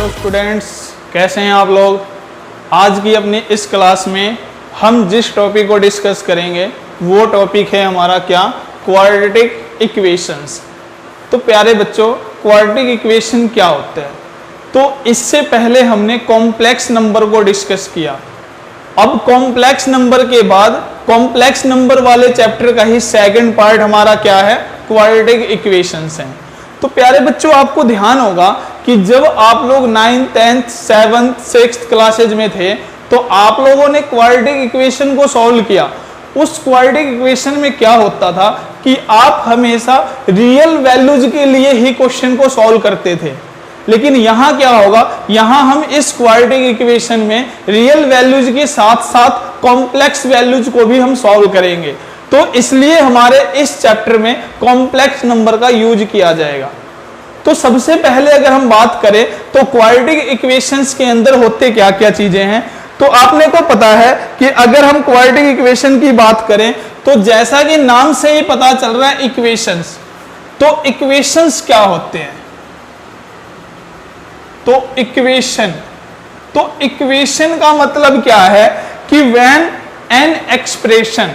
Hello students, कैसे हैं आप लोग। आज की अपनी इस क्लास में हम जिस टॉपिक को डिस्कस करेंगे वो टॉपिक है हमारा क्या, क्वाड्रेटिक इक्वेशंस। तो प्यारे बच्चों, क्वाड्रेटिक इक्वेशन क्या होता है। तो इससे पहले हमने कॉम्प्लेक्स नंबर को डिस्कस किया। अब कॉम्प्लेक्स नंबर के बाद कॉम्प्लेक्स नंबर वाले चैप्टर का ही सेकंड पार्ट हमारा क्या है, क्वाड्रेटिक इक्वेशंस हैं। तो प्यारे बच्चों, आपको ध्यान होगा कि जब आप लोग 9th, 10th, 7th, 6th classes में थे तो आप लोगों ने क्वाड्रेटिक इक्वेशन को सॉल्व किया। उस क्वाड्रेटिक इक्वेशन में क्या होता था कि आप हमेशा रियल वैल्यूज के लिए ही क्वेश्चन को सॉल्व करते थे। लेकिन यहाँ क्या होगा, यहाँ हम इस क्वाड्रेटिक इक्वेशन में रियल वैल्यूज के साथ साथ कॉम्प्लेक्स वैल्यूज को भी हम सॉल्व करेंगे। तो इसलिए हमारे इस चैप्टर में कॉम्प्लेक्स नंबर का यूज किया जाएगा। तो सबसे पहले अगर हम बात करें तो क्वाड्रेटिक इक्वेशंस के अंदर होते क्या क्या चीजें हैं। तो आपने को पता है कि अगर हम क्वाड्रेटिक इक्वेशन की बात करें तो जैसा कि नाम से ही पता चल रहा है इक्वेशंस, तो इक्वेशंस क्या होते हैं। तो इक्वेशन का मतलब क्या है कि व्हेन एन एक्सप्रेशन,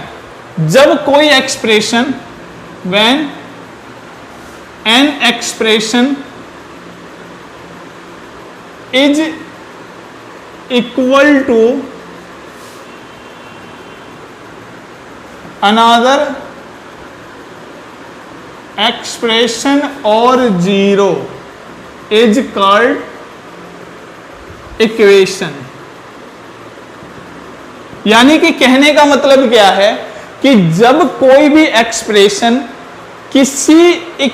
जब कोई expression, when an expression is equal to another expression और जीरो इज कॉल्ड इक्वेशन। यानी कि कहने का मतलब क्या है कि जब कोई भी एक्सप्रेशन किसी एक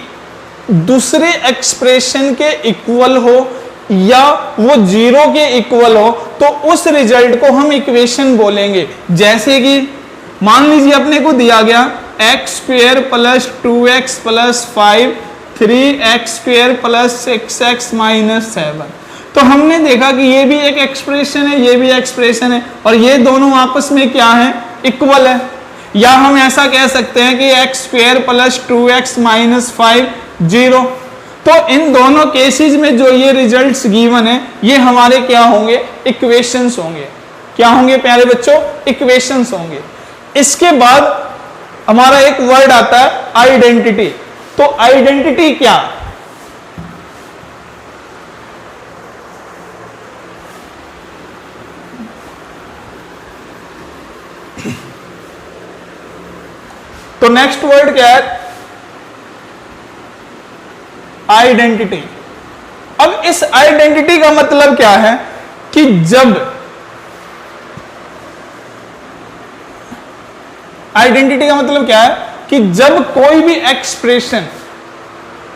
दूसरे एक्सप्रेशन के इक्वल हो या वो जीरो के इक्वल हो तो उस रिजल्ट को हम इक्वेशन बोलेंगे। जैसे कि मान लीजिए अपने को दिया गया x square plus 2x plus 5 3x square plus 6x minus 7। तो हमने देखा कि ये भी एक एक्सप्रेशन है, ये भी एक्सप्रेशन है और ये दोनों आपस में क्या है, इक्वल है। या हम ऐसा कह सकते हैं कि x square plus 2x minus 5 0। तो इन दोनों केसेस में जो ये रिजल्ट्स गिवन है ये हमारे क्या होंगे, इक्वेशंस होंगे। क्या होंगे प्यारे बच्चों, इक्वेशंस होंगे। इसके बाद हमारा एक वर्ड आता है आइडेंटिटी। तो आइडेंटिटी क्या, तो नेक्स्ट वर्ड क्या है, आइडेंटिटी। अब इस आइडेंटिटी का मतलब क्या है कि जब आइडेंटिटी का मतलब क्या है कि जब कोई भी एक्सप्रेशन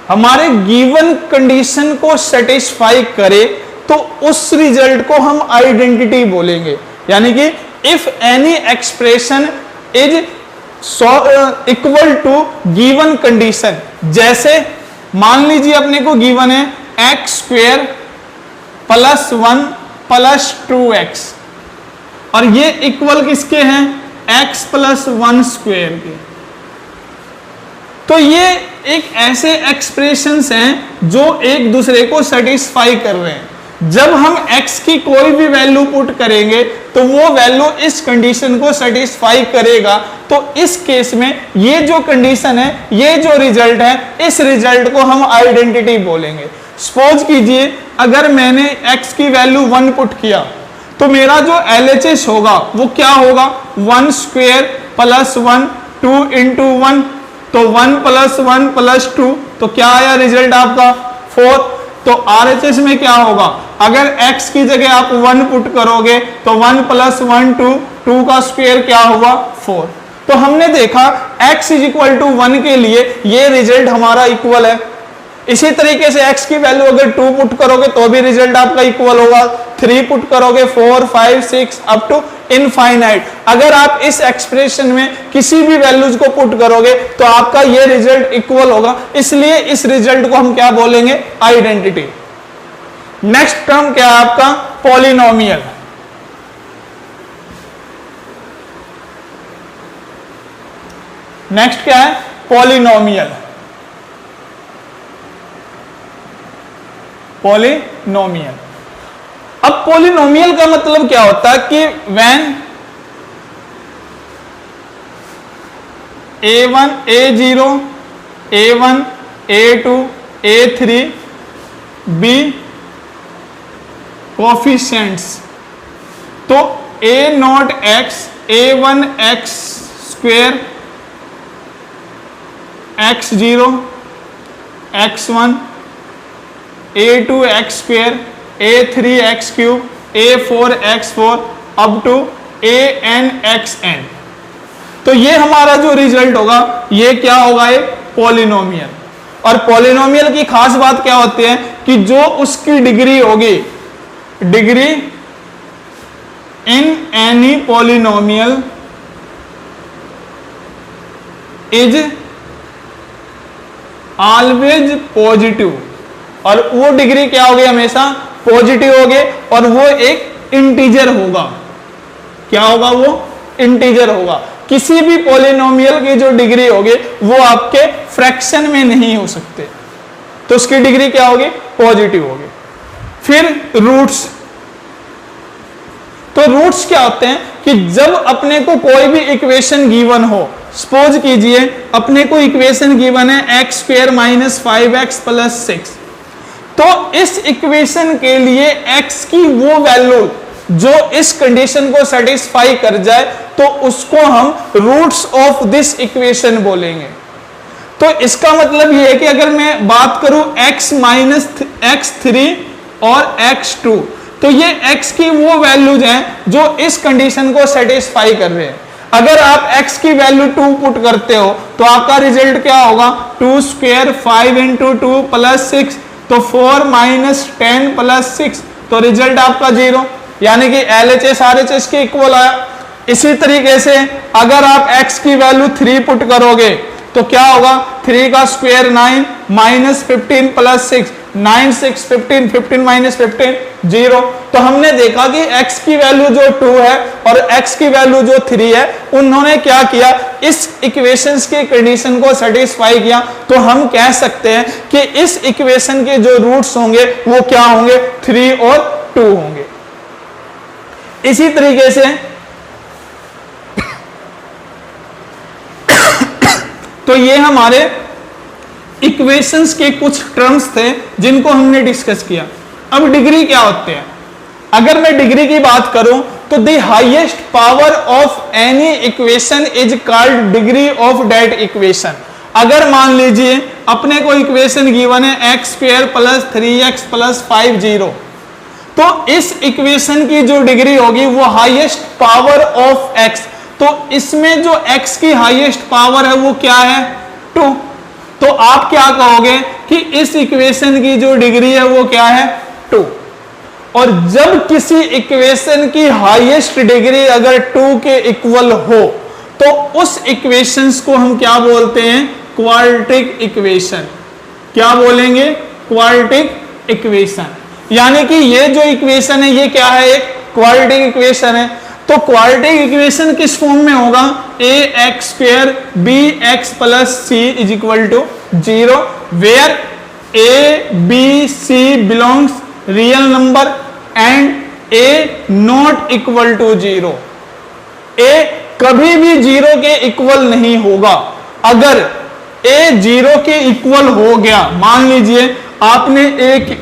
हमारे गिवन कंडीशन को सेटिस्फाई करे तो उस रिजल्ट को हम आइडेंटिटी बोलेंगे। यानी कि if any expression is equal to given condition. जैसे मान लीजिए अपने को गिवन है x square plus 1 plus 2x और ये इक्वल किसके हैं, x प्लस 1 स्क्वेयर के। तो ये एक ऐसे एक्सप्रेशंस हैं जो एक दूसरे को सेटिस्फाई कर रहे हैं। जब हम x की कोई भी वैल्यू पुट करेंगे तो वो वैल्यू इस कंडीशन को सेटिस्फाई करेगा। तो इस केस में ये जो कंडीशन है, ये जो रिजल्ट है, इस रिजल्ट को हम आइडेंटिटी बोलेंगे। सपोज कीजिए अगर मैंने x की वैल्यू 1 पुट किया तो मेरा जो LHS होगा वो क्या होगा, 1 स्क्वेयर प्लस 1 2 इंटू 1। तो 1 प्लस 1 प्लस 2, तो क्या आया रिजल्ट आपका 4। तो RHS में क्या होगा, अगर x की जगह आप 1 पुट करोगे तो 1 प्लस 1 2 का स्क्वायर क्या होगा 4। तो हमने देखा x इज इक्वल टू 1 के लिए ये रिजल्ट हमारा इक्वल है। इसी तरीके से x की वैल्यू अगर 2 पुट करोगे तो भी रिजल्ट आपका इक्वल होगा, 3 पुट करोगे 4 5 6 अप टू इनफाइनाइट। अगर आप इस एक्सप्रेशन में किसी भी वैल्यूज को पुट करोगे तो आपका ये रिजल्ट इक्वल होगा। इसलिए इस रिजल्ट को हम क्या बोलेंगे, आइडेंटिटी। नेक्स्ट टर्म क्या है आपका, पॉलिनोमियल। नेक्स्ट क्या है, पॉलिनोमियल। पॉलिनोमियल अब पॉलिनोमियल का मतलब क्या होता है कि when a1 a0 a1 a2 a3 b coefficients, तो a not x a1 x square x0 x1 a2 x square a3 x cube a4 x4 up to an xn। तो ये हमारा जो रिजल्ट होगा ये क्या होगा, एक पॉलिनोमियल। और पॉलिनोमियल की खास बात क्या होती है कि जो उसकी डिग्री होगी, degree in any polynomial is always positive, और वो डिग्री क्या होगी, हमेशा पॉजिटिव होगी, और वो एक इंटीजर होगा। क्या होगा, वो इंटीजर होगा। किसी भी पॉलिनोमियल की जो डिग्री होगी वो आपके फ्रैक्शन में नहीं हो सकते, तो उसकी डिग्री क्या होगी, पॉजिटिव होगी। फिर रूट्स, तो रूट्स क्या होते हैं कि जब अपने को कोई भी इक्वेशन गिवन हो, सपोज कीजिए अपने को इक्वेशन गिवन है x square minus 5x plus 6, तो इस इक्वेशन के लिए x की वो वैल्यू जो इस कंडीशन को सेटिस्फाई कर जाए तो उसको हम रूट्स ऑफ दिस इक्वेशन बोलेंगे। तो इसका मतलब यह है कि अगर मैं बात करूं x माइनस x3 और x2, तो ये x की वो वैल्यूज हैं जो इस कंडीशन को सेटिस्फाई कर रहे हैं। अगर आप x की वैल्यू 2 पुट करते हो तो आपका रिजल्ट क्या होगा, 2 स्क्वायर 5 इंटू 2 प्लस 6, तो 4 माइनस 10 प्लस 6, तो रिजल्ट आपका 0, यानी कि LHS RHS के इक्वल आया। इसी तरीके से अगर आप x की वैल्यू 3 पुट करोगे तो क्या होगा, 3 का स्क्वायर 9 माइनस 15 प्लस 6, 9 6 15, 15 माइनस 15 0। तो हमने देखा कि x की वैल्यू जो 2 है और x की वैल्यू जो 3 है, उन्होंने क्या किया, इस इक्वेशंस की कंडीशन को सेटिस्फाई किया। तो हम कह सकते हैं कि इस इक्वेशन के जो रूट्स होंगे वो क्या होंगे, 3 और 2 होंगे। इसी तरीके से तो ये हमारे इक्वेशंस के कुछ टर्म्स थे जिनको हमने डिस्कस किया। अब डिग्री क्या होते हैं, अगर मैं डिग्री की बात करूं तो the highest power of any equation is called degree of that equation. अगर मान लीजिए अपने को इक्वेशन गिवन है x square plus 3x plus 5 0, तो इस इक्वेशन की जो डिग्री होगी वो हाईएस्ट पावर ऑफ x, तो इसमें जो x की हाईएस्ट पावर है वो क्या है, 2। तो आप क्या कहोगे कि इस इक्वेशन की जो डिग्री है वो क्या है, 2। और जब किसी इक्वेशन की हाईएस्ट डिग्री अगर 2 के इक्वल हो तो उस इक्वेशंस को हम क्या बोलते हैं, क्वाड्रेटिक इक्वेशन। क्या बोलेंगे, क्वाड्रेटिक इक्वेशन। यानी कि ये जो इक्वेशन है ये क्या है, एक क्वाड्रेटिक इक्वेशन है। तो क्वाड्रेटिक इक्वेशन किस फॉर्म में होगा, ax square bx plus c is equal to 0, where a b c belongs real number and a not equal to 0। a कभी भी 0 के इक्वल नहीं होगा। अगर a 0 के इक्वल हो गया, मान लीजिए आपने एक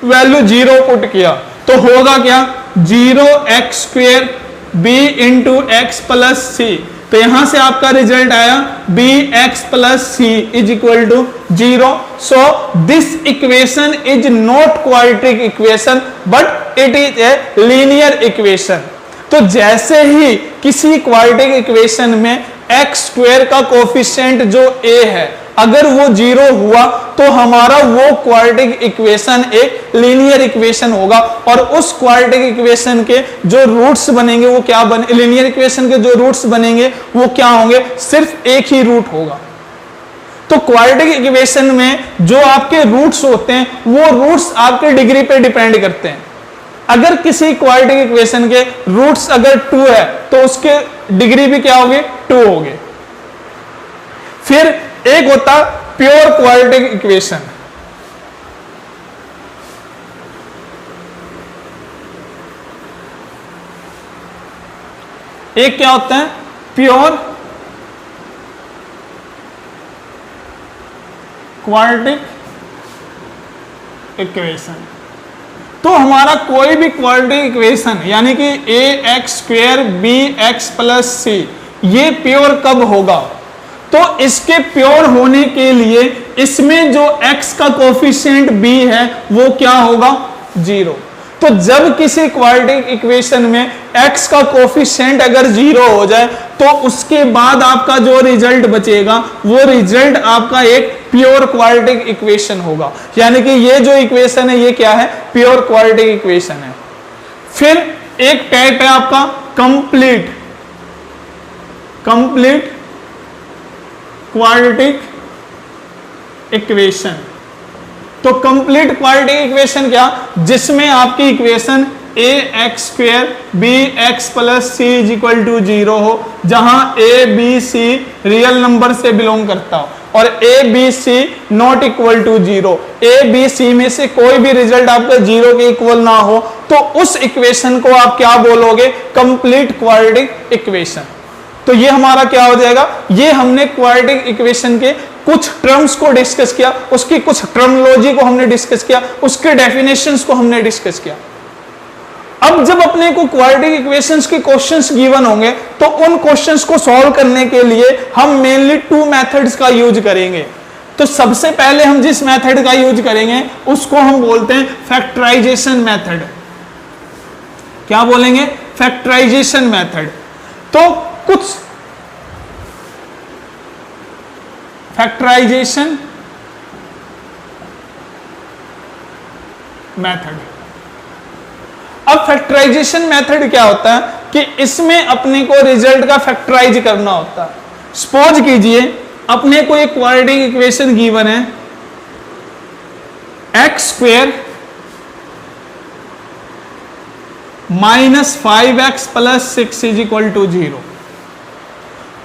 वैल्यू 0 पुट किया, तो होगा क्या, 0x square b into x plus c, तो यहां से आपका रिजल्ट आया bx plus c is equal to 0। So this equation is not quadratic equation but it is a linear equation. तो जैसे ही किसी क्वाड्रेटिक इक्वेशन में x स्क्वायर का कोफिशिएंट जो a है अगर वो 0 हुआ तो हमारा वो क्वाड्रेटिक इक्वेशन एक लीनियर इक्वेशन होगा, और उस क्वाड्रेटिक इक्वेशन के जो रूट्स बनेंगे वो क्या बने, लीनियर इक्वेशन के जो रूट्स बनेंगे वो क्या होंगे, सिर्फ एक ही रूट होगा। तो क्वाड्रेटिक इक्वेशन में जो आपके रूट्स होते हैं वो रूट्स आपके डिग्री पे डिपेंड करते हैं। अगर किसी क्वाड्रेटिक इक्वेशन के रूट्स अगर 2 है तो उसके डिग्री भी क्या होगी, 2 होगी। फिर एक होता प्योर क्वाड्रेटिक इक्वेशन। एक क्या होता है प्योर क्वाड्रेटिक इक्वेशन। तो हमारा कोई भी क्वाड्रेटिक इक्वेशन यानी कि a x square b x plus c ये प्योर कब होगा? तो इसके प्योर होने के लिए इसमें जो x का कोफिशिएंट b है वो क्या होगा? 0। तो जब किसी क्वाड्रेटिक इक्वेशन में x का कोफिशिएंट अगर 0 हो जाए तो उसके बाद आपका जो रिजल्ट बचेगा वो रिजल्ट आपका एक प्योर क्वाड्रेटिक इक्वेशन होगा। यानी कि ये जो इक्वेशन है ये क्या है? प्योर क्वाड्रेटिक इक्वेशन है। फिर एक टाइप है आपका कंप्लीट क्वाड्रेटिक इक्वेशन। तो कंप्लीट क्वाड्रेटिक इक्वेशन क्या? जिसमें आपकी equation a x square b x plus c is equal to 0 हो, जहां a b c real number से बिलोंग करता हो और a b c not equal to 0, a b c में से कोई भी रिजल्ट आपका 0 के इक्वल ना हो, तो उस इक्वेशन को आप क्या बोलोगे? Complete quadratic equation. तो ये हमारा क्या हो जाएगा? ये हमने क्वाड्रेटिक इक्वेशन के कुछ टर्म्स को डिस्कस किया, उसकी कुछ टर्मिनोलॉजी को हमने डिस्कस किया, उसके डेफिनेशंस को हमने डिस्कस किया। अब जब अपने को क्वाड्रेटिक इक्वेशंस के क्वेश्चंस गिवन होंगे तो उन क्वेश्चंस को सॉल्व करने के लिए हम मेनली 2 मेथड्स का यूज करेंगे। तो सबसे पहले हम जिस मेथड का यूज करेंगे उसको हम बोलते हैं फैक्टराइजेशन मेथड। क्या बोलेंगे? Factorisation method. तो कुछ फैक्टराइजेशन मेथड। अब फैक्टराइजेशन मेथड क्या होता है कि इसमें अपने को रिजल्ट का फैक्टराइज करना होता है। सपोज कीजिए अपने को एक क्वाड्रेटिक इक्वेशन गिवन है x square minus 5x plus 6 is equal to 0।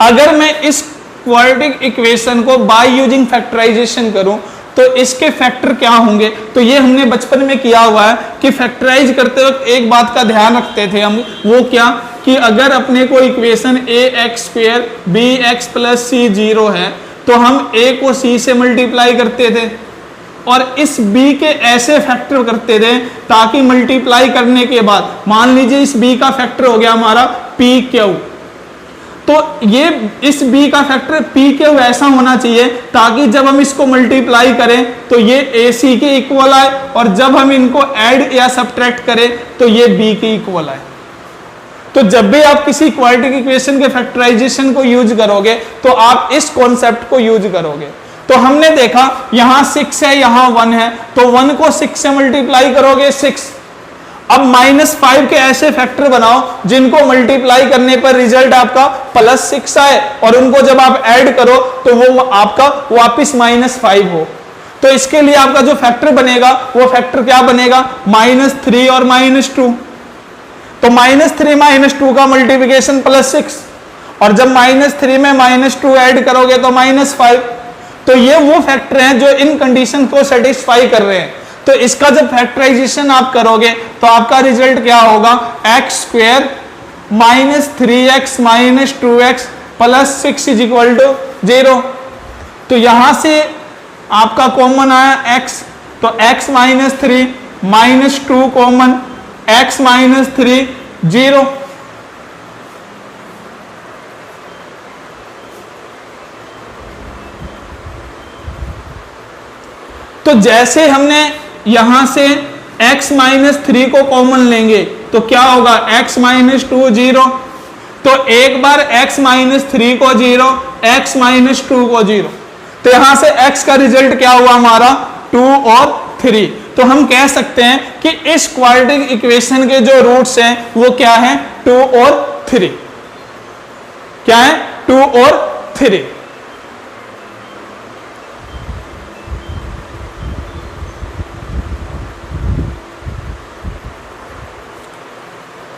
अगर मैं इस क्वाड्रेटिक इक्वेशन को बाय यूजिंग फैक्टराइजेशन करूं तो इसके फैक्टर क्या होंगे? तो ये हमने बचपन में किया हुआ है कि फैक्टराइज करते वक्त एक बात का ध्यान रखते थे हम, वो क्या कि अगर अपने को equation a x square b x plus c 0 है तो हम a को c से मल्टीप्लाई करते थे और इस b के ऐसे फैक्टर करते थे ताकि मल्टीप्लाई करने के बाद मान लीजिए इस b का फैक्टर हो गया हमारा पी क्यू, तो ये इस b का फैक्टर पी क्यू ऐसा होना चाहिए ताकि जब हम इसको मल्टीप्लाई करें तो ये ac के इक्वल आए और जब हम इनको ऐड या सब्ट्रैक्ट करें तो ये b के इक्वल आए। तो जब भी आप किसी क्वाड्रेटिक इक्वेशन के फैक्टराइजेशन को यूज करोगे तो आप इस कॉन्सेप्ट को यूज करोगे। तो हमने देखा यहां 6 है यहां 1 है, तो 1 को 6 से मल्टीप्लाई करोगे 6। अब -5 के ऐसे फैक्टर बनाओ जिनको मल्टीप्लाई करने पर रिजल्ट आपका +6 आए और उनको जब आप ऐड करो तो वो आपका वापिस -5 हो। तो इसके लिए आपका जो फैक्टर बनेगा वो फैक्टर क्या बनेगा? -3 और -2। तो -3 -2 का मल्टीप्लिकेशन +6 और जब -3 में -2 ऐड करोगे तो -5। तो ये वो फैक्टर हैं जो इन कंडीशन को सेटिस्फाई कर रहे हैं। तो इसका जब फैक्टराइजेशन आप करोगे तो आपका रिजल्ट क्या होगा? X square -3x - 2x plus 6 is equal to 0। तो यहां से आपका कॉमन आया x, तो x -3 -2 कॉमन, x -3 0। तो जैसे हमने यहां से x -3 को कॉमन लेंगे तो क्या होगा? x -2 0। तो एक बार x -3 को 0, x -2 को 0, तो यहां से x का रिजल्ट क्या हुआ हमारा? 2 और 3। तो हम कह सकते हैं कि इस क्वाड्रेटिक इक्वेशन के जो रूट्स हैं वो क्या है? 2 और 3। क्या है? 2 और 3।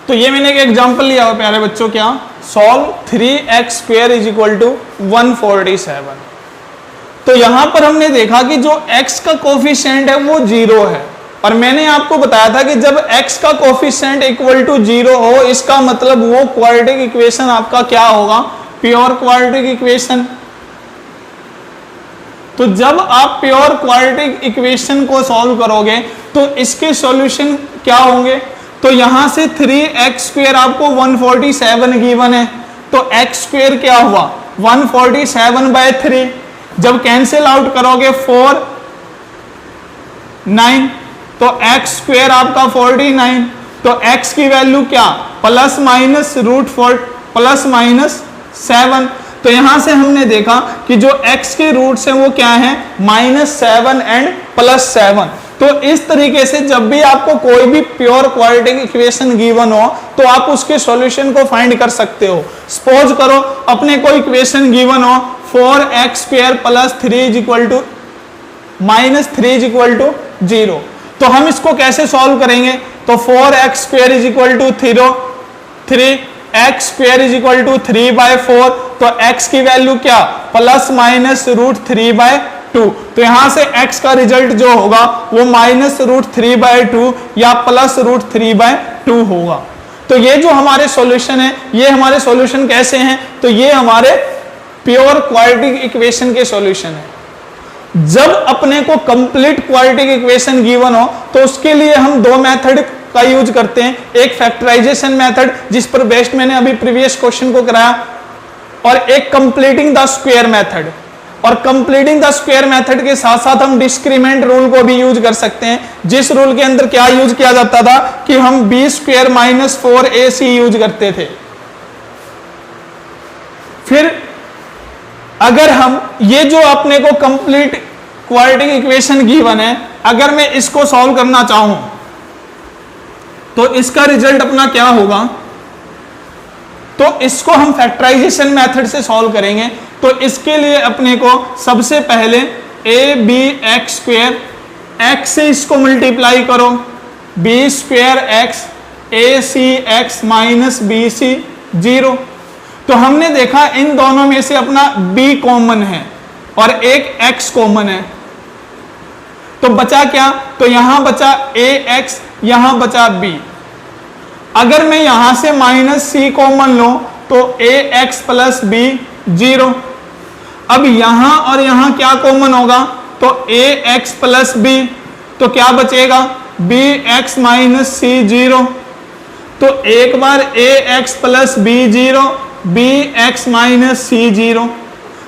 तो ये मैंने एक एग्जांपल लिया हुआ प्यारे बच्चों, क्या? Solve 3x square is equal to 147। तो यहां पर हमने देखा कि जो x का कोफिशिएंट है वो 0 है और मैंने आपको बताया था कि जब x का कोफिशिएंट इक्वल टू 0 हो, इसका मतलब वो क्वाड्रेटिक इक्वेशन आपका क्या होगा, प्योर क्वाड्रेटिक इक्वेशन। तो जब आप प्योर क्वाड्रेटिक इक्वेशन को सॉल्व करोगे तो इसके सॉल्यूशन क्या होंगे, तो यहां से 3x² आपको 147 गिवन है, तो x² क्या हुआ 147/3, जब कैंसिल आउट करोगे 4 9, तो x² आपका 49, तो x की वैल्यू क्या प्लस माइनस √7। तो यहां से हमने देखा कि जो x के रूट्स हैं वो क्या है -7 एंड +7। तो इस तरीके से जब भी आपको कोई भी प्योर क्वाड्रेटिक इक्वेशन गिवन हो तो आप उसके सॉल्यूशन को फाइंड कर सकते हो। सपोज करो अपने को इक्वेशन गिवन हो 4x² + 3 -3 0, तो हम इसको कैसे सॉल्व करेंगे, तो 4x² 3, x² 3/4, तो x की वैल्यू क्या प्लस माइनस √3/2, तो यहां से x का रिजल्ट जो होगा वो -√3/2 या प्लस √3/2 होगा। तो ये जो हमारे सॉल्यूशन है, ये हमारे सॉल्यूशन कैसे हैं, तो ये हमारे प्योर क्वाड्रेटिक इक्वेशन के सॉल्यूशन है। जब अपने को कंप्लीट क्वाड्रेटिक इक्वेशन गिवन हो तो उसके लिए हम दो मेथड का यूज करते हैं, एक फैक्टराइजेशन मेथड जिस पर बेस्ड मैंने अभी प्रीवियस क्वेश्चन को कराया, और एक कंप्लीटिंग द स्क्वायर मेथड। और कंप्लीटिंग द स्क्वायर मेथड के साथ साथ हम डिस्क्रीमेंट रूल को भी यूज कर सकते हैं, जिस रूल के अंदर क्या यूज किया जाता था कि हम b² - 4ac यूज करते थे। फिर अगर हम ये जो अपने को कंप्लीट क्वाड्रेटिक इक्वेशन गिवन है, अगर मैं इसको सॉल्व करना चाहूं तो इसका रिजल्ट अपना क्या होगा, तो इसको हम फैक्टराइजेशन मेथड से सॉल्व करेंगे। तो इसके लिए अपने को सबसे पहले abx², x से इसको मल्टीप्लाई करो, b²x acx - bc 0। तो हमने देखा इन दोनों में से अपना b कॉमन है और एक x कॉमन है, तो बचा क्या, तो यहां बचा ax, यहां बचा b। अगर मैं यहां से -c कॉमन लो तो ax + b 0। अब यहां और यहां क्या कॉमन होगा, तो ax + b, तो क्या बचेगा bx - c 0। तो एक बार ax + b 0, bx - c 0,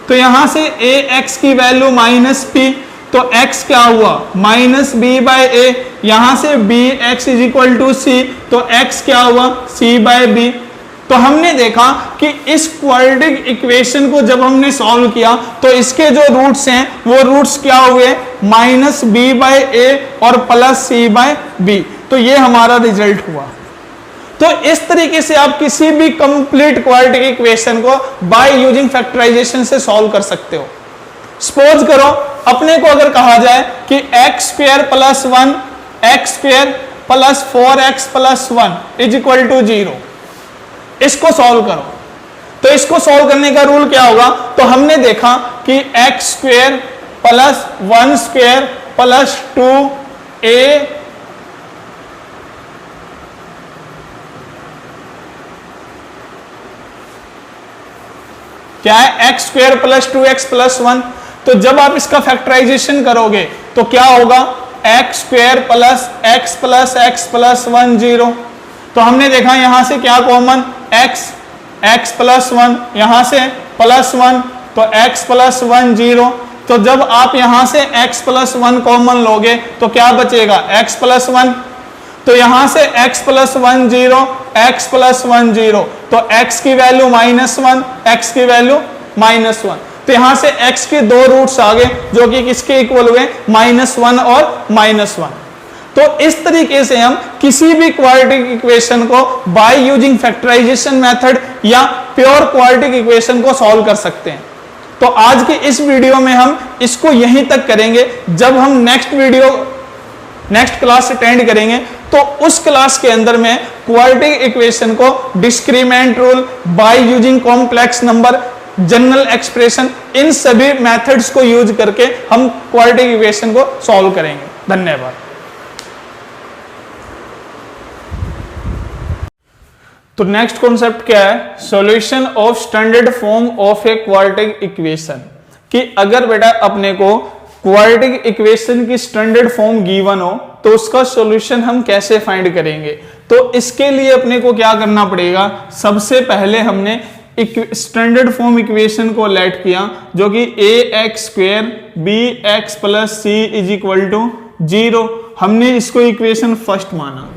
तो यहां से ax की वैल्यू -p, तो x क्या हुआ -b/a, यहां से bx = c, तो x क्या हुआ c/b। तो हमने देखा कि इस क्वाड्रेटिक इक्वेशन को जब हमने सॉल्व किया तो इसके जो रूट्स हैं वो रूट्स क्या हुए -b/a और +c/b, तो ये हमारा रिजल्ट हुआ। तो इस तरीके से आप किसी भी कंप्लीट क्वाड्रेटिक इक्वेशन को बाय यूजिंग फैक्टराइजेशन से सॉल्व कर सकते हो। सपोज करो अपने को अगर कहा जाए कि x² + 1 x² + 4x + 1 = 0, इसको सॉल्व करो। तो इसको सॉल्व करने का रूल क्या होगा, तो हमने देखा कि x² + 1² + 2a क्या है x² + 2x + 1। तो जब आप इसका फैक्टराइजेशन करोगे तो क्या होगा x² + x + x + 1 0। तो हमने देखा यहां से क्या कॉमन x + 1, यहां से +1, तो x + 1 0। तो जब आप यहां से x + 1 कॉमन लोगे तो क्या बचेगा x + 1, तो यहां से x + 1 0, x + 1 0, तो x की वैल्यू -1, x की वैल्यू -1। तो यहां से x के दो रूट्स आ गए जो कि किसके इक्वल हुए -1 और -1। तो इस तरीके से हम किसी भी क्वाड्रेटिक इक्वेशन को बाय यूजिंग फैक्टराइजेशन मेथड या प्योर क्वाड्रेटिक इक्वेशन को सॉल्व कर सकते हैं। तो आज के इस वीडियो में हम इसको यहीं तक करेंगे। जब हम नेक्स्ट क्लास अटेंड करेंगे तो उस क्लास के अंदर में क्वाड्रेटिक इक्वेशन को discriminant rule, by using complex number, general expression, इन सभी मेथड्स को यूज करके हम क्वाड्रेटिक इक्वेशन को सॉल्व करेंगे। धन्यवाद। तो नेक्स्ट कॉन्सेप्ट क्या है, solution of standard form of a quadratic equation, कि अगर बेटा अपने को क्वाड्रेटिक इक्वेशन की स्टैंडर्ड फॉर्म गिवन हो तो उसका सॉल्यूशन हम कैसे फाइंड करेंगे। तो इसके लिए अपने को क्या करना पड़ेगा, सबसे पहले हमने स्टैंडर्ड फॉर्म इक्वेशन को लेट किया जो कि ax² bx + c = 0, हमने इसको इक्वेशन फर्स्ट माना।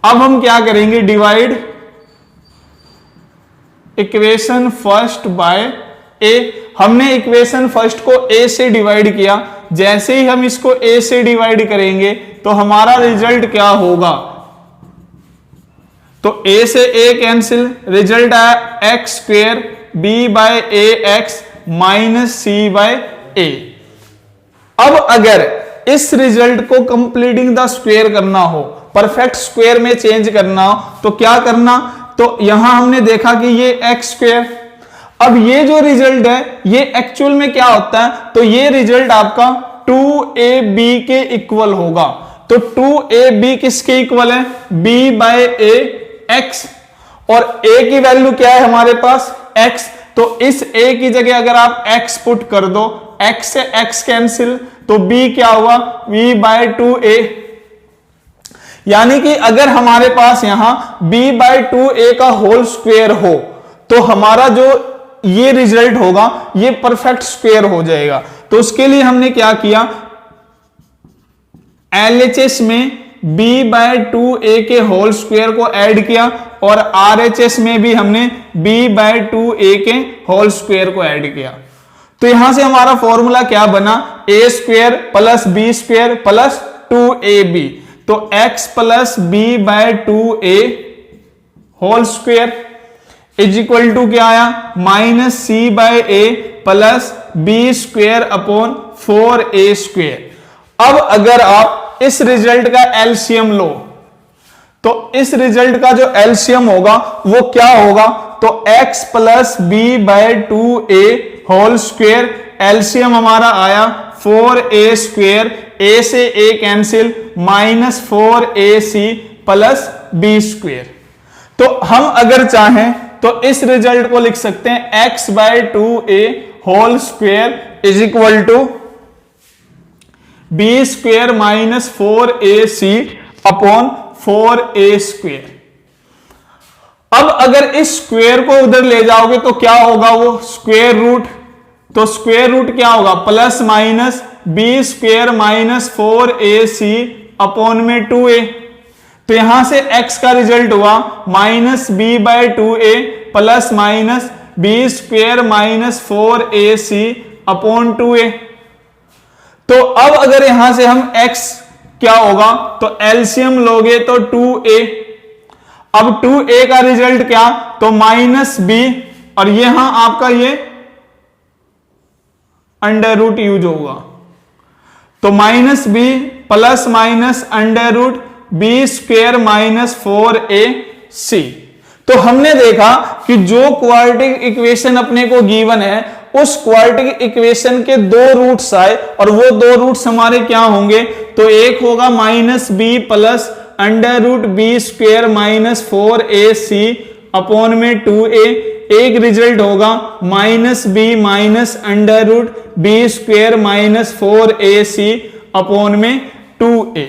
अब हम क्या करेंगे, divide equation first by a, हमने इक्वेशन फर्स्ट को a से डिवाइड किया, जैसे ही हम इसको a से डिवाइड करेंगे तो हमारा रिजल्ट क्या होगा, तो a से a कैंसिल, रिजल्ट आया x² b/ax - c/a। अब अगर इस रिजल्ट को कंप्लीटिंग द स्क्वायर करना हो, परफेक्ट स्क्वायर में चेंज करना हो, तो क्या करना, तो यहां हमने देखा कि ये x², अब ये जो रिजल्ट है ये एक्चुअल में क्या होता है, तो ये रिजल्ट आपका 2ab के इक्वल होगा। तो 2ab किसके इक्वल है, b/ax, और a की वैल्यू क्या है हमारे पास, x, तो इस a की जगह अगर आप x पुट कर दो, x से x कैंसिल, तो b क्या हुआ, b/2a। यानी कि अगर हमारे पास यहां b/2a का होल स्क्वायर हो तो हमारा जो ये रिजल्ट होगा ये परफेक्ट स्क्वायर हो जाएगा। तो उसके लिए हमने क्या किया, LHS में b/2a के होल स्क्वायर को ऐड किया और RHS में भी हमने b/2a के होल स्क्वायर को ऐड किया। तो यहां से हमारा फॉर्मूला क्या बना, a² + b² + 2ab, तो x + b/2a whole square equal to क्या आया, -c/a + b² / 4a²। अब अगर आप इस रिजल्ट का एलसीएम लो तो इस रिजल्ट का जो एलसीएम होगा वो क्या होगा, तो x + b/2a whole square, LCM हमारा आया 4a², a से a कैंसिल, -4ac + b²। तो हम अगर चाहें तो इस रिजल्ट को लिख सकते हैं x/2a whole square equal to b² - 4ac / 4a²। अब अगर इस स्क्वायर को उधर ले जाओगे तो क्या होगा, वो स्क्वायर रूट, तो स्क्वायर रूट क्या होगा, ± b² - 4ac / 2a। तो यहां से x का रिजल्ट हुआ -b/2a ± b² - 4ac / 2a। तो अब अगर यहां से हम x क्या होगा, तो एलसीएम लोगे तो 2a, अब 2a का रिजल्ट क्या, तो -b, और यहां आपका ये अंडर रूट यूज होगा, तो -b ± b² - 4ac। तो हमने देखा कि जो क्वाड्रेटिक इक्वेशन अपने को गिवन है उस क्वाड्रेटिक इक्वेशन के दो रूट्स आए, और वो दो रूट्स हमारे क्या होंगे, तो एक होगा -b + b² - 4ac / 2a, एक रिजल्ट होगा -b - b² - 4ac / 2a।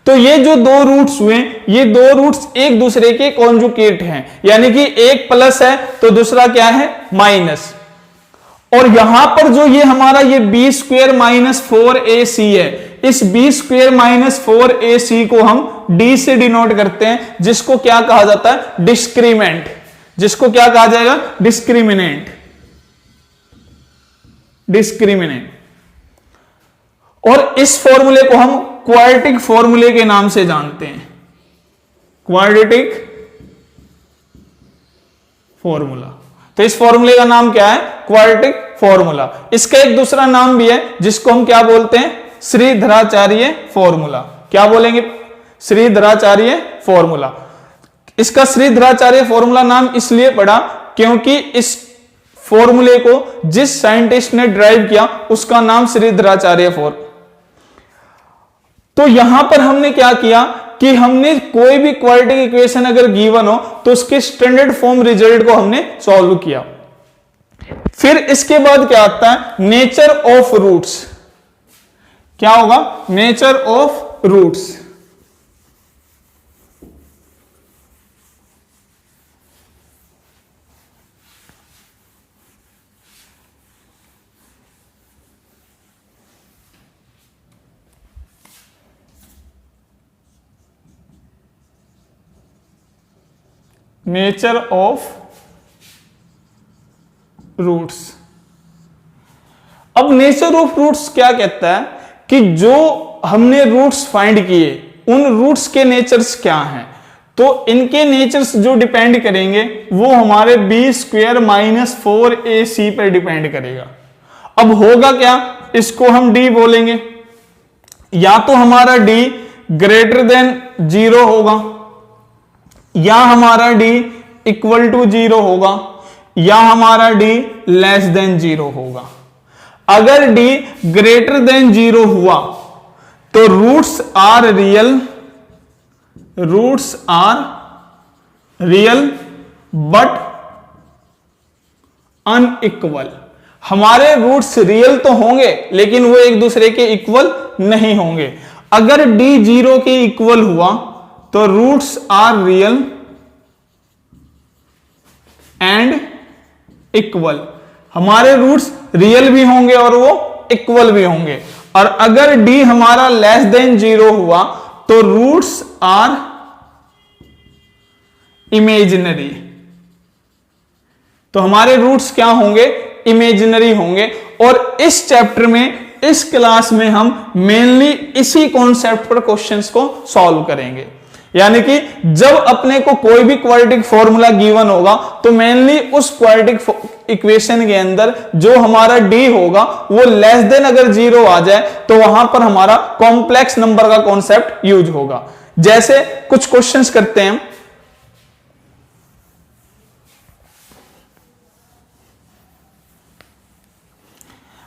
तो ये जो दो रूट्स हुए, ये दो रूट्स एक दूसरे के कॉन्जुगेट हैं, यानी कि एक प्लस है तो दूसरा क्या है, माइनस। और यहां पर जो ये हमारा ये b² - 4ac है, इस b² - 4ac को हम d से डिनोट करते हैं, जिसको क्या कहा जाता है, डिस्क्रीमेंट, जिसको क्या कहा जाएगा, डिस्क्रिमिनेंट, डिस्क्रिमिनेंट। और इस फॉर्मूले को हम क्वाड्रेटिक फॉर्मूले के नाम से जानते हैं, क्वाड्रेटिक फॉर्मूला। तो इस फॉर्मूले का नाम क्या है, क्वाड्रेटिक फॉर्मूला। इसका एक दूसरा नाम भी है जिसको हम क्या बोलते हैं, श्रीधराचार्य फॉर्मूला। क्या बोलेंगे, श्रीधराचार्य फॉर्मूला। इसका श्रीधराचार्य फॉर्मूला नाम इसलिए पड़ा क्योंकि इस फॉर्मूले को जिस साइंटिस्ट ने ड्राइव किया उसका नाम श्रीधराचार्य फॉर्मूला। तो यहां पर हमने क्या किया कि हमने कोई भी क्वाड्रेटिक इक्वेशन अगर गिवन हो तो उसके स्टैंडर्ड फॉर्म रिजल्ट को हमने सॉल्व किया। फिर इसके बाद क्या आता है, नेचर ऑफ रूट्स। क्या होगा, nature of roots. Nature of roots. अब नेचर ऑफ रूट्स क्या कहता है कि जो हमने रूट्स फाइंड किए उन रूट्स के नेचर्स क्या हैं, तो इनके नेचर्स जो डिपेंड करेंगे वो हमारे बी स्क्वायर माइनस 4ac पर डिपेंड करेगा। अब होगा क्या, इसको हम डी बोलेंगे, या तो हमारा डी ग्रेटर देन 0 होगा, या हमारा डी इक्वल टू 0 होगा, या हमारा डी लेस देन 0 होगा। अगर डी ग्रेटर देन 0 हुआ तो roots are real but unequal. हमारे रूट्स रियल तो होंगे लेकिन वो एक दूसरे के इक्वल नहीं होंगे। अगर डी 0 के इक्वल हुआ तो roots are real and equal. हमारे रूट्स रियल भी होंगे और वो इक्वल भी होंगे। और अगर डी हमारा लेस देन 0 हुआ तो रूट्स आर इमेजिनरी। तो हमारे रूट्स क्या होंगे, इमेजिनरी होंगे। और इस चैप्टर में, इस क्लास में हम मेनली इसी कॉन्सेप्ट पर क्वेश्चंस को सॉल्व करेंगे। यानी कि जब अपने को कोई भी क्वाड्रेटिक फॉर्मूला गिवन होगा तो मेनली उस क्वाड्रेटिक इक्वेशन के अंदर जो हमारा डी होगा वो लेस देन अगर 0 आ जाए तो वहां पर हमारा कॉम्प्लेक्स नंबर का कॉन्सेप्ट यूज होगा। जैसे कुछ क्वेश्चंस करते हैं।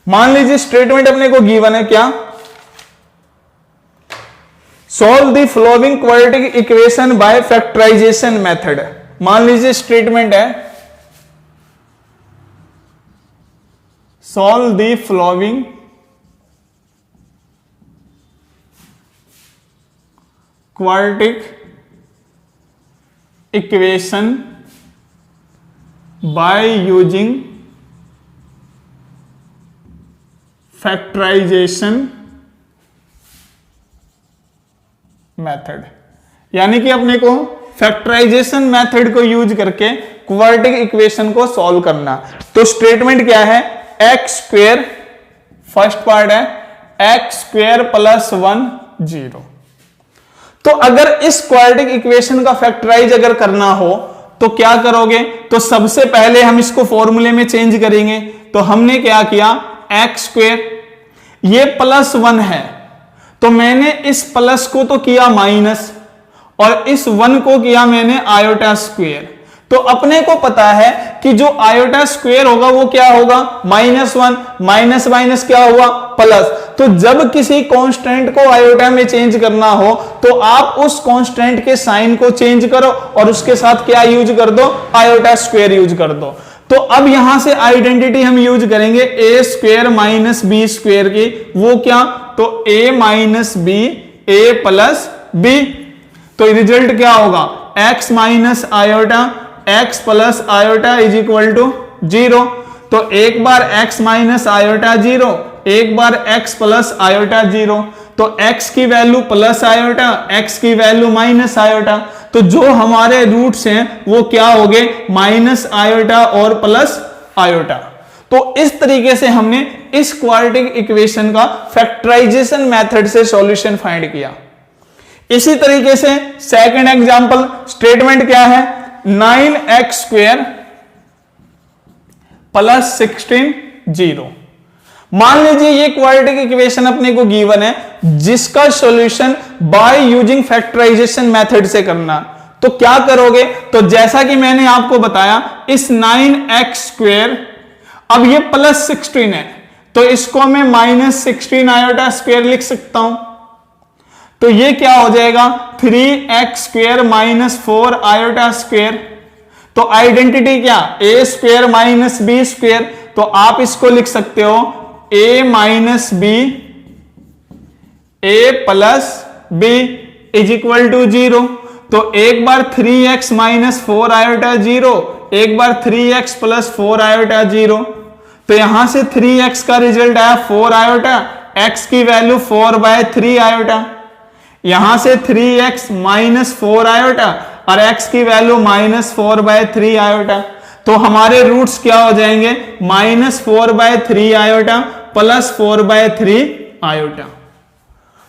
मान लीजिए स्टेटमेंट अपने को गिवन है क्या, solve the following quadratic equation by factorisation method. मान लीजिए स्टेटमेंट है solve the following quadratic equation by using factorisation method. यानी कि अपने को फैक्टराइजेशन मेथड को यूज करके क्वाड्रेटिक इक्वेशन को सॉल्व करना। तो स्टेटमेंट क्या है, एक्स स्क्वायर, फर्स्ट पार्ट है एक्स स्क्वायर प्लस 1 0। तो अगर इस क्वाड्रेटिक इक्वेशन का फैक्टराइज अगर करना हो तो क्या करोगे, तो सबसे पहले हम इसको फॉर्मूले में चेंज करेंगे। तो हमने क्या किया, एक्स स्क्वायर, ये प्लस 1 है तो मैंने इस प्लस को तो किया माइनस और इस 1 को किया मैंने आयोटा स्क्वायर। तो अपने को पता है कि जो आयोटा स्क्वायर होगा वो क्या होगा, -1, माइनस माइनस क्या हुआ, प्लस। तो जब किसी कांस्टेंट को आयोटा में चेंज करना हो तो आप उस कांस्टेंट के साइन को चेंज करो और उसके साथ क्या यूज कर दो, आयोटा स्क्वायर यूज कर दो। तो अब यहां से आइडेंटिटी हम यूज करेंगे a square minus b square की, वो क्या, तो a minus b a plus b. तो रिजल्ट क्या होगा, x minus iota x plus iota is equal to 0। तो एक बार x माइनस आयोटा 0, एक बार x प्लस आयोटा 0। तो x की वैल्यू प्लस आयोटा, x की वैल्यू माइनस आयोटा। तो जो हमारे रूट्स हैं वो क्या हो गए, माइनस आयोटा और प्लस आयोटा। तो इस तरीके से हमने इस क्वाड्रेटिक इक्वेशन का फैक्टराइजेशन मेथड से सॉल्यूशन फाइंड किया। इसी तरीके से सेकंड एग्जांपल, स्टेटमेंट क्या है, 9x स्क्वायर प्लस 16 0। मान लीजिए ये क्वाड्रेटिक इक्वेशन अपने को गिवन है जिसका solution by using factorisation method से करना। तो क्या करोगे, तो जैसा कि मैंने आपको बताया, इस 9x स्क्वायर, अब ये प्लस 16 है तो इसको मैं -16 आयोटा स्क्वायर लिख सकता हूं। तो ये क्या हो जाएगा 3x square minus 4 iota square. तो आइडेंटिटी क्या a square minus b square, तो आप इसको लिख सकते हो a minus b a plus b is equal to 0। तो एक बार 3x माइनस 4 आयोटा 0, एक बार 3x प्लस 4 आयोटा 0। तो यहां से 3x का रिजल्ट आया 4 आयोटा, x की वैल्यू 4/3 आयोटा। यहां से 3x माइनस 4 आयोटा और x की वैल्यू माइनस 4/3 आयोटा। तो हमारे रूट्स क्या हो जाएंगे -4/3 आयोटा प्लस 4/3 आयोटा।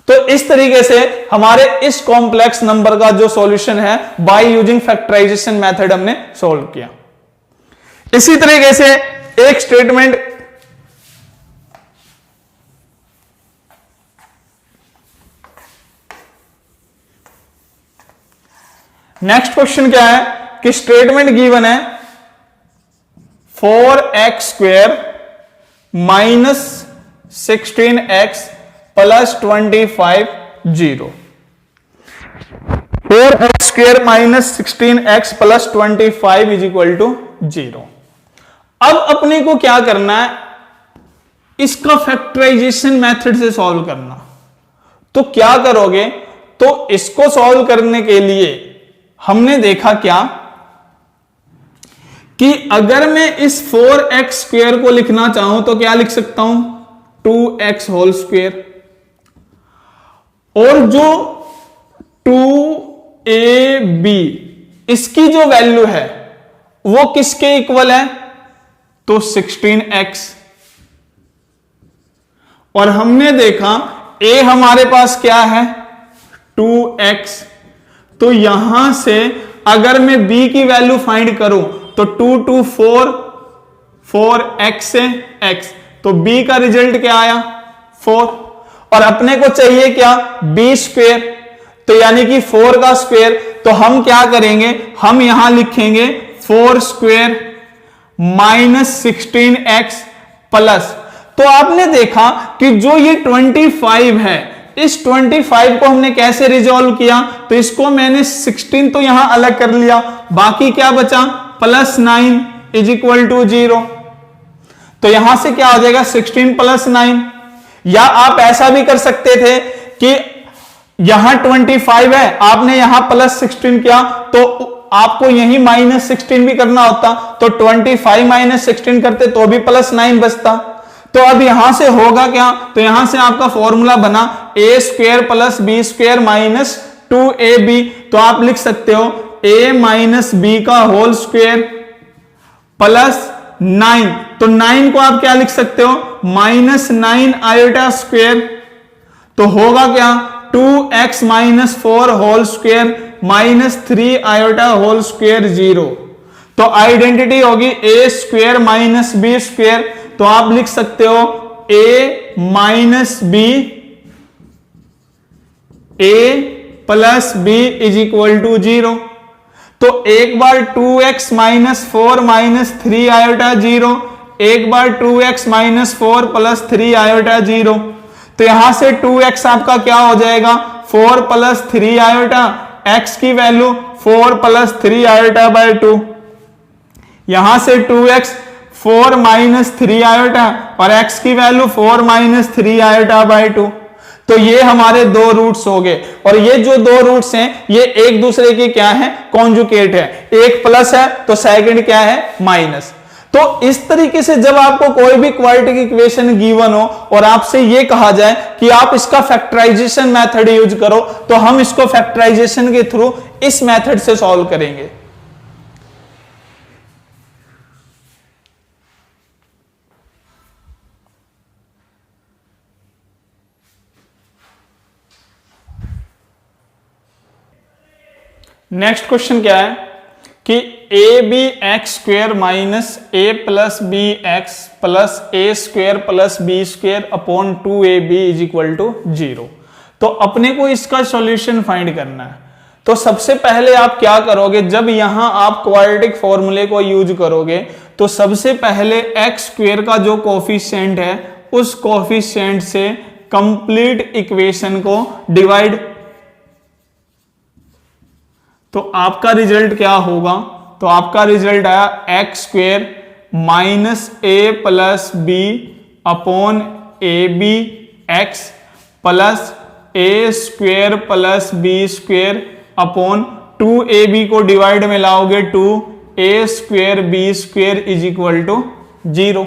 तो इस तरीके से हमारे इस कॉम्प्लेक्स नंबर का जो सॉल्यूशन है बाय यूजिंग फैक्टराइजेशन मेथड हमने सॉल्व किया। इसी तरीके से एक स्टेटमेंट नेक्स्ट क्वेश्चन क्या है कि स्टेटमेंट गिवन है 4x square minus 16x plus 25 0। 4x square minus 16x plus 25 is equal to 0। अब अपने को क्या करना है, इसका फैक्टराइजेशन मेथड से सॉल्व करना। तो क्या करोगे, तो इसको सॉल्व करने के लिए हमने देखा क्या कि अगर मैं इस 4x स्क्वेयर को लिखना चाहूं तो क्या लिख सकता हूं 2x होल स्क्वेयर, और जो 2ab इसकी जो वैल्यू है वो किसके इक्वल है, तो 16x। और हमने देखा a हमारे पास क्या है 2x, तो यहां से अगर मैं b की वैल्यू फाइंड करूं तो 2 2 4 4x से x, तो b का रिजल्ट क्या आया 4। और अपने को चाहिए क्या b स्क्वेयर, तो यानी कि 4 का स्क्वेयर। तो हम क्या करेंगे, हम यहां लिखेंगे 4 स्क्वेयर माइनस 16x प्लस। तो आपने देखा कि जो ये 25 है, इस 25 को हमने कैसे रिजॉल्व किया, तो इसको मैंने 16 तो यहां अलग कर लिया, बाकी क्या बचा प्लस 9 इज इक्वल टू 0। तो यहां से क्या हो जाएगा 16 प्लस 9। या आप ऐसा भी कर सकते थे कि यहां 25 है, आपने यहां प्लस 16 किया, तो आपको यही माइनस 16 भी करना होता, तो 25 माइनस 16 करते तो भी प्लस 9 बचता। तो अब यहां से होगा क्या, तो यहां से आपका फॉर्मूला बना a square plus b square minus 2ab। तो आप लिख सकते हो a माइनस बी का होल स्क्वेयर प्लस 9। तो 9 को आप क्या लिख सकते हो -9 आयोटा स्क्वेयर। तो होगा क्या 2x minus 4 whole square minus 3 iota whole square 0। तो आइडेंटिटी होगी a square minus b square. तो आप लिख सकते हो a minus b a plus b is equal to 0। तो एक बार 2x माइनस 4 माइनस 3 आयोटा 0, एक बार 2x माइनस 4 प्लस 3 आयोटा 0। तो यहां से 2x आपका क्या हो जाएगा 4 प्लस 3 आयोटा, x की वैल्यू 4 प्लस 3 आयोटा बाय 2। यहां से 2x 4 माइनस 3 आयोटा और x की वैल्यू 4 माइनस 3 आयोटा बाय 2। तो ये हमारे दो रूट्स हो गए, और ये जो दो रूट्स हैं ये एक दूसरे की क्या है कॉन्जुगेट है, एक प्लस है तो सेकंड क्या है माइनस। तो इस तरीके से जब आपको कोई भी क्वाड्रेटिक इक्वेशन गिवन हो और आपसे ये कहा जाए कि आप इसका फैक्टराइजेशन मेथड यूज करो, तो हम इसको फैक्टराइजेशन के थ्रू इस मेथड से सॉल्व करेंगे। नेक्स्ट क्वेश्चन क्या है कि a b x square minus a plus b x plus a square plus b square upon 2ab is equal to 0। तो अपने को इसका सॉल्यूशन फाइंड करना है। तो सबसे पहले आप क्या करोगे, जब यहां आप क्वाड्रेटिक फॉर्मूले को यूज करोगे तो सबसे पहले एक्स स्क्वेयर का जो कोफिशिएंट है उस कोफिशिएंट से कंप्लीट इक्वेशन को डिवाइड तो आपका रिजल्ट क्या होगा? तो आपका रिजल्ट आया x square minus a plus b upon a b x plus a square plus b square upon 2ab को डिवाइड में लाओगे 2a square b square is equal to 0।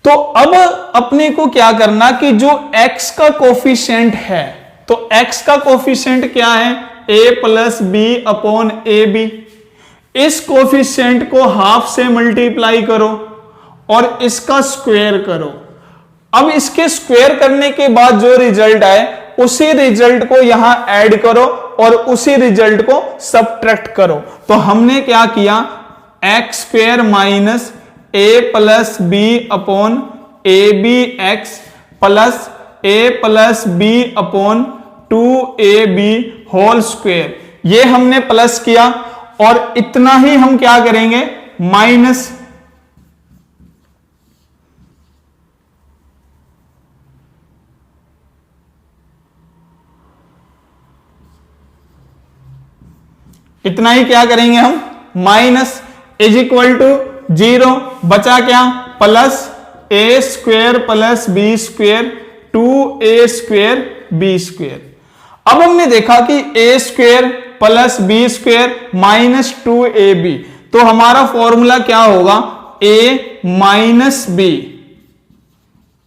तो अब अपने को क्या करना कि जो x का कोफिशिएंट है, तो x का कोफिशिएंट क्या है? a plus b upon a b. इस कोफिशिएंट को हाफ से मल्टीप्लाई करो और इसका स्क्वायर करो। अब इसके स्क्वायर करने के बाद जो रिजल्ट आए उसी रिजल्ट को यहां ऐड करो और उसी रिजल्ट को सबट्रैक्ट करो। तो हमने क्या किया? X square minus a plus b upon a b x plus a plus b upon 2ab whole square, ये हमने प्लस किया और इतना ही हम क्या करेंगे? माइनस। इतना ही क्या करेंगे हम? Minus is equal to 0। बचा क्या? Plus a square plus b square 2a square b square. अब हमने देखा कि a square plus b square minus 2ab, तो हमारा फॉर्मूला क्या होगा? a minus b.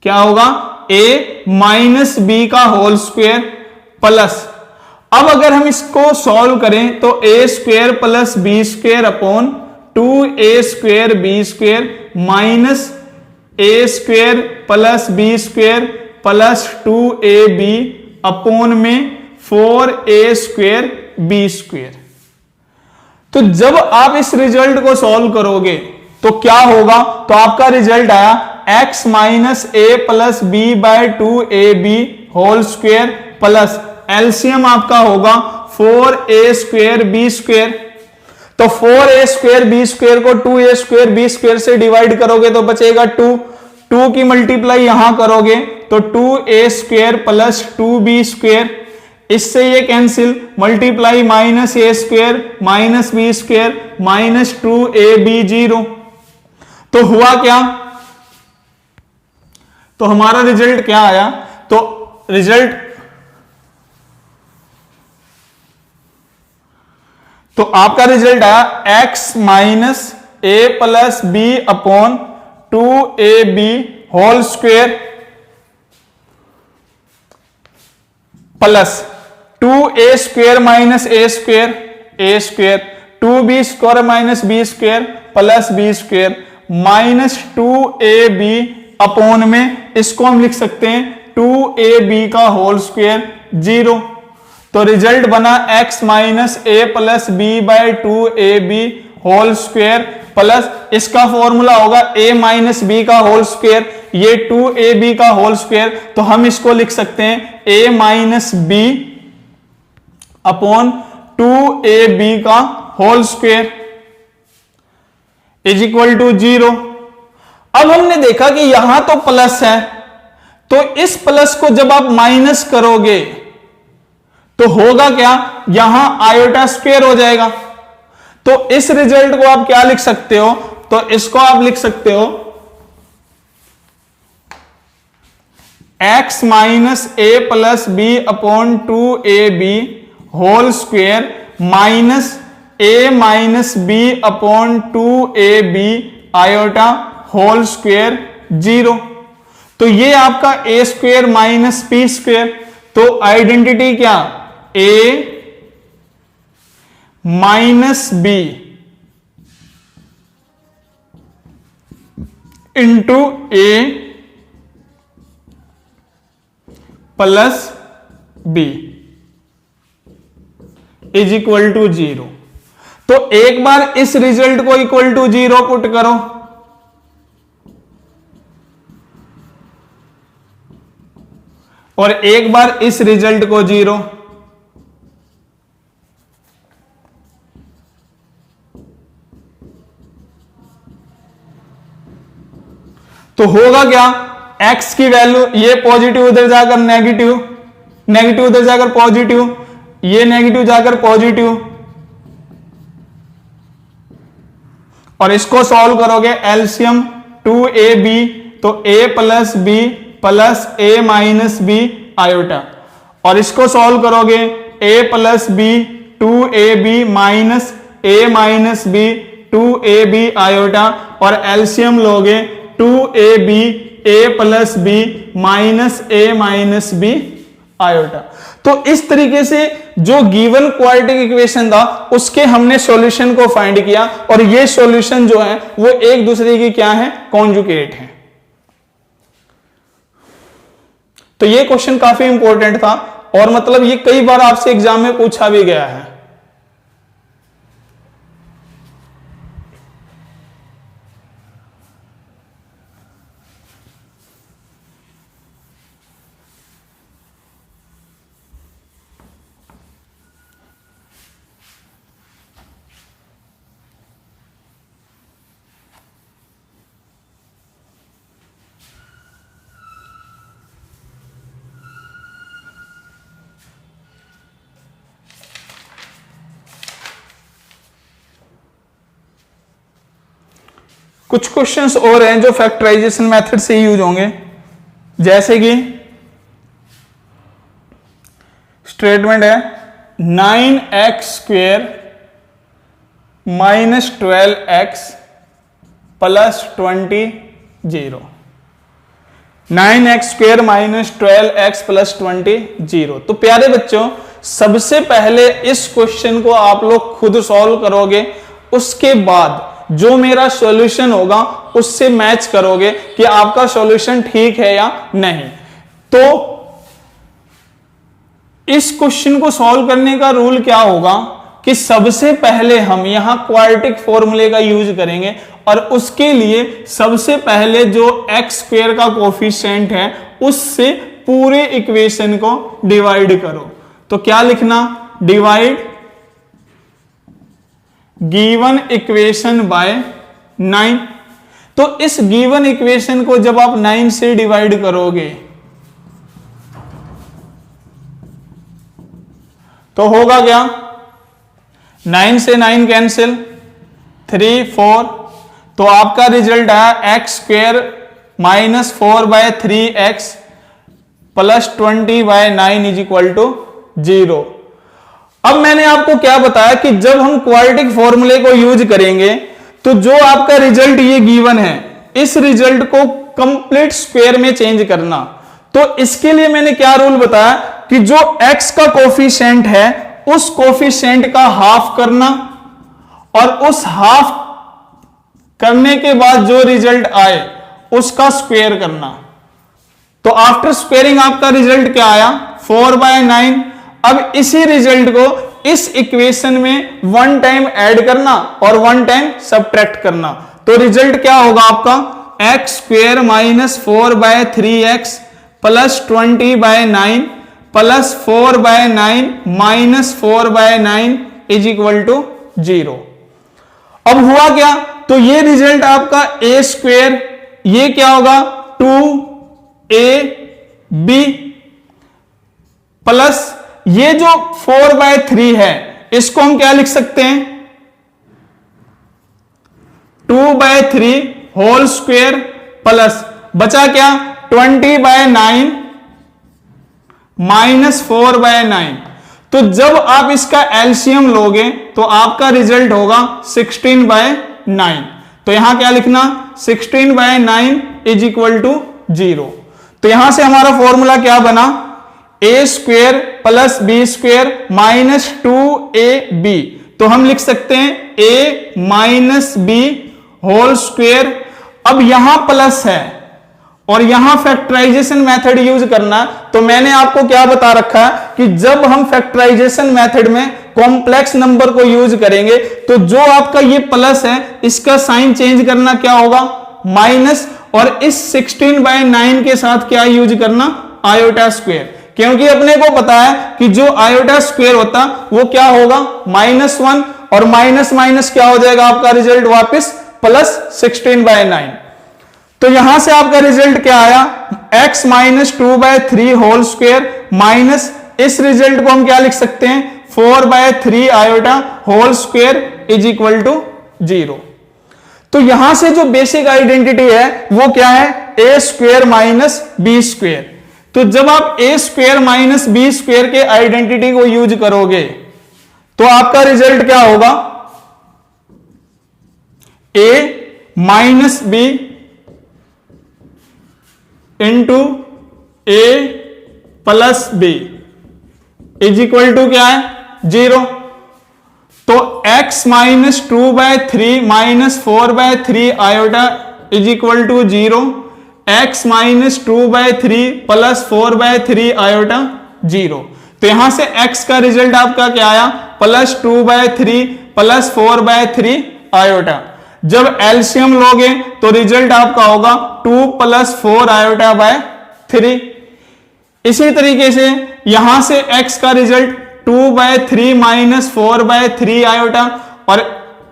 क्या होगा? a माइनस बी का होल स्क्वेयर प्लस, अब अगर हम इसको सॉल्व करें तो a square plus b square upon 2a square b square minus a square plus b square plus 2ab upon में 4a स्क्वेयर बी स्क्वेयर। तो जब आप इस रिजल्ट को सॉल्व करोगे तो क्या होगा? तो आपका रिजल्ट आया x minus a plus b by 2ab whole square plus LCM आपका होगा 4a स्क्वेयर बी स्क्वेयर। तो 4a स्क्वेयर बी स्क्वेयर को 2a स्क्वेयर बी स्क्वेयर से डिवाइड करोगे तो बचेगा 2 की मल्टीप्लाई यहां करोगे तो 2a square plus 2b square, इससे ये cancel, multiply minus a square minus b square minus 2ab 0। तो हुआ क्या? तो हमारा रिजल्ट क्या आया? तो रिजल्ट, तो आपका रिजल्ट आया x minus a plus b upon 2ab whole square plus 2a square minus a square 2b square minus b square plus b square minus 2ab upon में इसको हम लिख सकते हैं 2ab का होल स्क्वेयर 0। तो रिजल्ट बना x minus a plus b by 2ab whole square plus इसका फॉर्मूला होगा a माइनस बी का होल स्क्वेयर, ये 2ab का होल स्क्वेयर, तो हम इसको लिख सकते हैं a minus b upon 2ab का whole square is equal to 0। अब हमने देखा कि यहां तो प्लस है, तो इस प्लस को जब आप माइनस करोगे तो होगा क्या? यहां आयोटा स्क्वायर हो जाएगा। तो इस रिजल्ट को आप क्या लिख सकते हो? तो इसको आप लिख सकते हो x minus a plus b upon 2ab whole square minus a minus b upon 2ab iota whole square 0। तो ये आपका a square minus b square, तो आइडेंटिटी क्या? a minus b into a plus b is equal to 0। तो एक बार इस result को equal to 0 put करो, और एक बार इस रिजल्ट को 0। तो होगा क्या? x की वैल्यू, ये पॉजिटिव उधर जाकर नेगेटिव, नेगेटिव उधर जाकर पॉजिटिव, ये नेगेटिव जाकर पॉजिटिव, और इसको सॉल्व करोगे एलसीएम 2ab, तो a plus b plus a minus b iota, और इसको सॉल्व करोगे a plus b 2ab minus a minus b 2ab iota, और एलसीएम लोगे 2ab a plus b minus a minus b iota. तो इस तरीके से जो गिवन क्वाड्रेटिक इक्वेशन था उसके हमने सॉल्यूशन को फाइंड किया, और ये सॉल्यूशन जो है वो एक दूसरे की क्या है, कॉन्जुगेट है। तो ये क्वेश्चन काफी इंपॉर्टेंट था, और मतलब ये कई बार आपसे एग्जाम में पूछा भी गया है। कुछ क्वेश्चंस और हैं जो फैक्टराइजेशन मेथड से यूज होंगे, जैसे कि स्टेटमेंट है 9x² minus 12x plus 20 0। 9x² minus 12x plus 20 0। तो प्यारे बच्चों, सबसे पहले इस क्वेश्चन को आप लोग खुद सॉल्व करोगे, उसके बाद जो मेरा सॉल्यूशन होगा उससे मैच करोगे कि आपका सॉल्यूशन ठीक है या नहीं। तो इस क्वेश्चन को सॉल्व करने का रूल क्या होगा कि सबसे पहले हम यहां क्वाड्रेटिक फॉर्मूले का यूज करेंगे, और उसके लिए सबसे पहले जो x² का कोफिशिएंट है उससे पूरे इक्वेशन को डिवाइड करो। तो क्या लिखना, डिवाइड गिवन इक्वेशन बाय 9। तो इस गिवन इक्वेशन को जब आप 9 से डिवाइड करोगे तो होगा क्या, 9 से 9 कैंसिल, 3 4, तो आपका रिजल्ट आया x² minus 4/3x plus 20/9 is equal to 0। अब मैंने आपको क्या बताया कि जब हम क्वाड्रेटिक फॉर्मूले को यूज करेंगे तो जो आपका रिजल्ट ये गिवन है, इस रिजल्ट को कंप्लीट स्क्वायर में चेंज करना। तो इसके लिए मैंने क्या रूल बताया कि जो x का कोफिशिएंट है उस कोफिशिएंट का हाफ करना, और उस हाफ करने के बाद जो रिजल्ट आए उसका स्क्वायर करना। तो आफ्टर स्क्वायरिंग आपका रिजल्ट क्या आया, 4/9। अब इसी रिजल्ट को इस इक्वेशन में 1 टाइम ऐड करना और 1 टाइम सबट्रैक्ट करना। तो रिजल्ट क्या होगा आपका, x² minus 4/3x plus 20/9 plus 4/9 minus 4/9 is equal to 0। अब हुआ क्या, तो ये रिजल्ट आपका a², ये क्या होगा 2ab प्लस ये जो 4/3 है इसको हम क्या लिख सकते हैं, 2/3 होल स्क्वायर प्लस बचा क्या 20/9 माइनस 4/9। तो जब आप इसका एलसीएम लोगे तो आपका रिजल्ट होगा 16/9। तो यहां क्या लिखना, 16/9 इज इक्वल टू 0। तो यहां से हमारा फॉर्मूला क्या बना, a² plus b² minus 2ab। तो हम लिख सकते हैं a minus b whole square. अब यहां प्लस है और यहां फैक्टराइजेशन मेथड यूज करना, तो मैंने आपको क्या बता रखा है कि जब हम फैक्टराइजेशन मेथड में कॉम्प्लेक्स नंबर को यूज करेंगे तो जो आपका ये प्लस है इसका साइन चेंज करना क्या होगा, माइनस, और इस 16/9 के साथ क्या यूज करना, आयोटा स्क्वायर, क्योंकि अपने को पता है कि जो आयोटा स्क्वायर होता वो क्या होगा, -1, और माइनस माइनस क्या हो जाएगा आपका रिजल्ट वापस प्लस 16/9। तो यहां से आपका रिजल्ट क्या आया, x minus 2/3 whole square minus इस रिजल्ट को हम क्या लिख सकते हैं, 4/3 iota whole square is equal to 0। तो यहां से जो बेसिक आइडेंटिटी है वो क्या है, a square minus b square. तो जब आप a square minus b square के आइडेंटिटी को यूज करोगे तो आपका रिजल्ट क्या होगा, a minus b into a plus b is equal to क्या है, 0। तो x minus 2/3 minus 4/3 iota is equal to 0, x minus 2/3 plus 4/3 iota 0। तो यहां से x का रिजल्ट आपका क्या आया, प्लस 2/3 प्लस 4/3 आयोटा। जब एलसीएम लोगे तो रिजल्ट आपका होगा 2 प्लस 4 आयोटा बाय 3। इसी तरीके से यहां से x का रिजल्ट 2/3 माइनस 4/3 आयोटा, और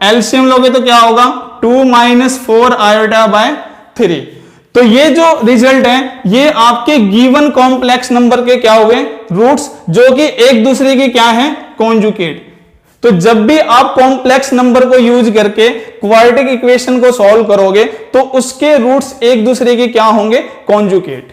एलसीएम लोगे तो क्या होगा 2 माइनस 4 आयोटा बाय 3। तो ये जो रिजल्ट है ये आपके गिवन कॉम्प्लेक्स नंबर के क्या हुए, रूट्स, जो कि एक दूसरे के क्या है, कॉन्जुगेट। तो जब भी आप कॉम्प्लेक्स नंबर को यूज करके क्वाड्रेटिक इक्वेशन को सॉल्व करोगे तो उसके रूट्स एक दूसरे के क्या होंगे, कॉन्जुगेट।